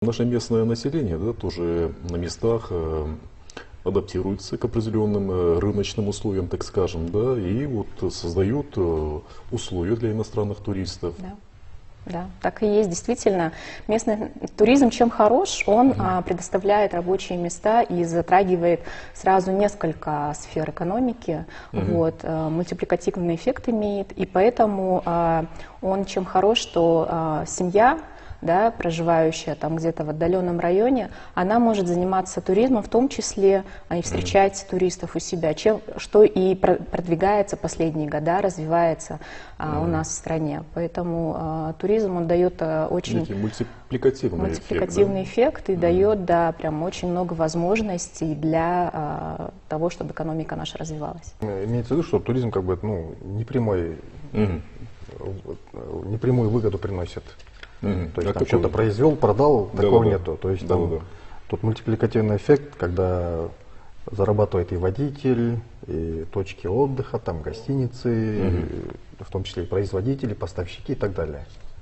Наше местное население, да, тоже на местах адаптируется к определенным рыночным условиям, так скажем, да, и вот создает условия для иностранных туристов. Да. Да, так и есть. Действительно, местный туризм чем хорош, он предоставляет рабочие места и затрагивает сразу несколько сфер экономики, вот, мультипликативный эффект имеет, и поэтому он чем хорош, что семья, да, проживающая там где-то в отдаленном районе, она может заниматься туризмом, в том числе и встречать туристов у себя, что и продвигается последние года, развивается у нас в стране. Поэтому туризм, он дает очень мультипликативный эффект и дает, да, прям очень много возможностей для того, чтобы экономика наша развивалась. Имеется в виду, что туризм как бы, ну, непрямую выгоду приносит. То есть там что-то произвел, продал, такого нету. То есть там тут мультипликативный эффект, когда зарабатывает и водитель, и точки отдыха, там гостиницы, в том числе и производители, поставщики и так далее.